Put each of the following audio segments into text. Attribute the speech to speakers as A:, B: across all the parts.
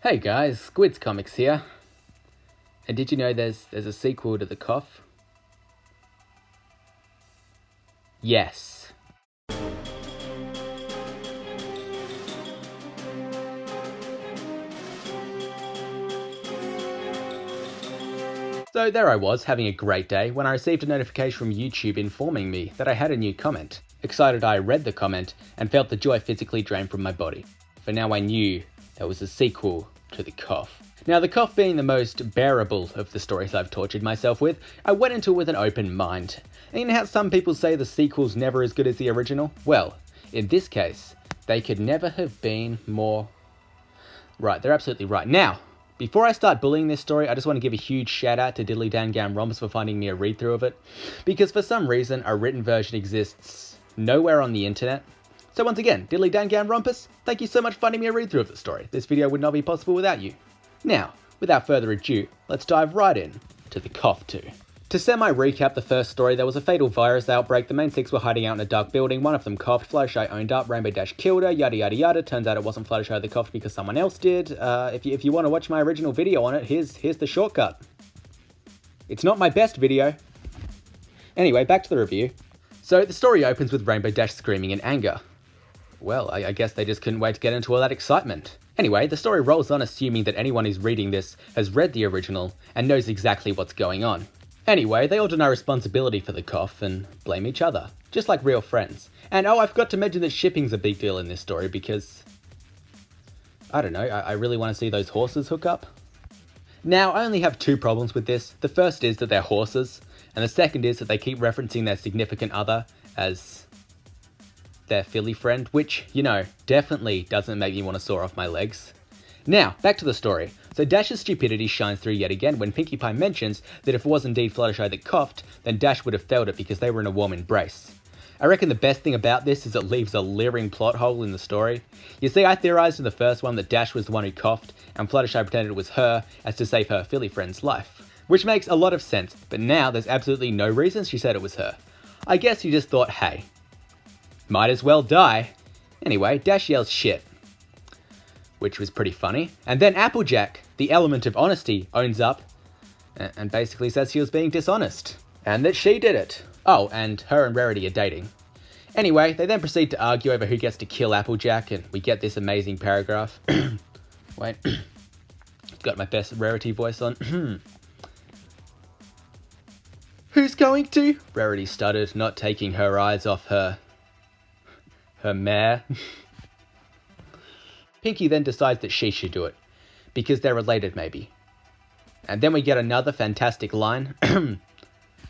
A: Hey guys, Gwydscomix here. And did you know there's a sequel to The Cough? Yes. So there I was, having a great day, when I received a notification from YouTube informing me that I had a new comment. Excited, I read the comment and felt the joy physically drain from my body. For now I knew there was a sequel to The Cough. Now, The Cough being the most bearable of the stories I've tortured myself with, I went into it with an open mind. And you know how some people say the sequel's never as good as the original? Well, in this case, they could never have been more right. They're absolutely right. Now, before I start bullying this story, I just want to give a huge shout out to Diddly Dan Gam Romps for finding me a read through of it, because for some reason a written version exists nowhere on the internet. So once again, Diddly Dan Gam Rompus, thank you so much for finding me a read through of the story. This video would not be possible without you. Now, without further ado, let's dive right in to The Cough 2. To semi-recap the first story, there was a fatal virus outbreak. The main six were hiding out in a dark building. One of them coughed. Fluttershy owned up. Rainbow Dash killed her. Yada yada yada. Turns out it wasn't Fluttershy that coughed because someone else did. If you want to watch my original video on it, here's the shortcut. It's not my best video. Anyway, back to the review. So the story opens with Rainbow Dash screaming in anger. Well, I guess they just couldn't wait to get into all that excitement. Anyway, the story rolls on assuming that anyone who's reading this has read the original and knows exactly what's going on. Anyway, they all deny responsibility for the cough and blame each other, just like real friends. And oh, I forgot to mention that shipping's a big deal in this story because, I don't know, I really want to see those horses hook up. Now, I only have two problems with this. The first is that they're horses, and the second is that they keep referencing their significant other as their filly friend, which, you know, definitely doesn't make me want to saw off my legs. Now, back to the story. So Dash's stupidity shines through yet again when Pinkie Pie mentions that if it was indeed Fluttershy that coughed, then Dash would have felt it because they were in a warm embrace. I reckon the best thing about this is it leaves a leering plot hole in the story. You see, I theorized in the first one that Dash was the one who coughed, and Fluttershy pretended it was her as to save her filly friend's life. Which makes a lot of sense, but now there's absolutely no reason she said it was her. I guess you just thought, hey, might as well die. Anyway, Dash yells shit, which was pretty funny. And then Applejack, the element of honesty, owns up and basically says she was being dishonest. And that she did it. Oh, and her and Rarity are dating. Anyway, they then proceed to argue over who gets to kill Applejack, and we get this amazing paragraph. Wait. Got my best Rarity voice on. Who's going to? Rarity stuttered, not taking her eyes off her mare. Pinkie then decides that she should do it, because they're related maybe. And then we get another fantastic line.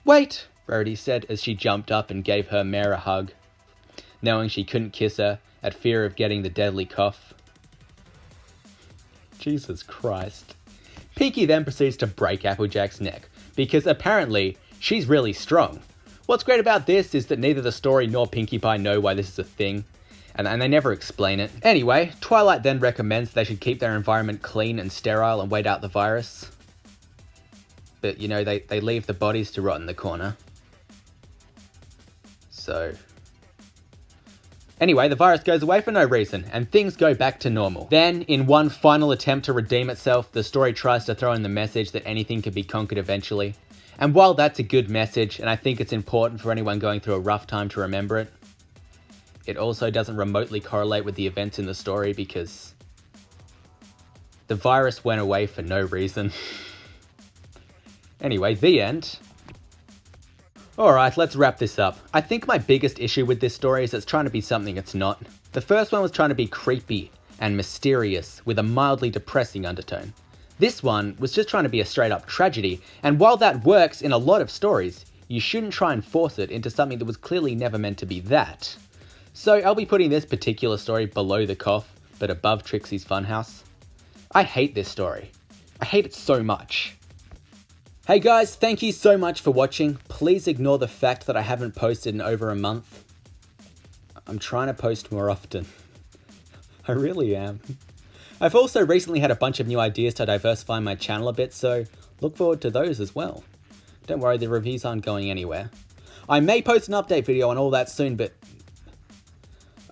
A: Wait, Rarity said as she jumped up and gave her mare a hug, knowing she couldn't kiss her at fear of getting the deadly cough. Jesus Christ. Pinkie then proceeds to break Applejack's neck, because apparently she's really strong. What's great about this is that neither the story nor Pinkie Pie know why this is a thing, and they never explain it. Anyway, Twilight then recommends they should keep their environment clean and sterile and wait out the virus. But, you know, they leave the bodies to rot in the corner. So anyway, the virus goes away for no reason, and things go back to normal. Then, in one final attempt to redeem itself, the story tries to throw in the message that anything can be conquered eventually. And while that's a good message, and I think it's important for anyone going through a rough time to remember it, it also doesn't remotely correlate with the events in the story because the virus went away for no reason. Anyway, the end. Alright, let's wrap this up. I think my biggest issue with this story is it's trying to be something it's not. The first one was trying to be creepy and mysterious with a mildly depressing undertone. This one was just trying to be a straight up tragedy, and while that works in a lot of stories, you shouldn't try and force it into something that was clearly never meant to be that. So I'll be putting this particular story below The Cough, but above Trixie's Funhouse. I hate this story. I hate it so much. Hey guys, thank you so much for watching. Please ignore the fact that I haven't posted in over a month. I'm trying to post more often. I really am. I've also recently had a bunch of new ideas to diversify my channel a bit, so look forward to those as well. Don't worry, the reviews aren't going anywhere. I may post an update video on all that soon, but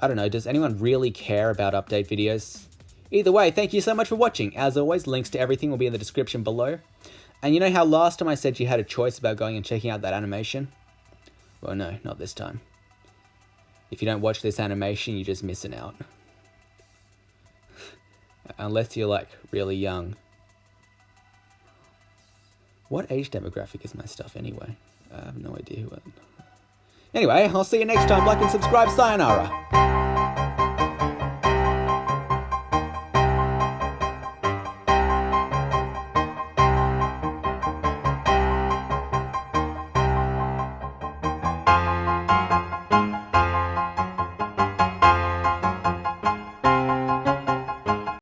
A: I don't know, does anyone really care about update videos? Either way, thank you so much for watching. As always, links to everything will be in the description below. And you know how last time I said you had a choice about going and checking out that animation? Well, no, not this time. If you don't watch this animation, you're just missing out. Unless you're like really young. What age demographic is my stuff anyway? I have no idea. Anyway, I'll see you next time. Like and subscribe. Sayonara.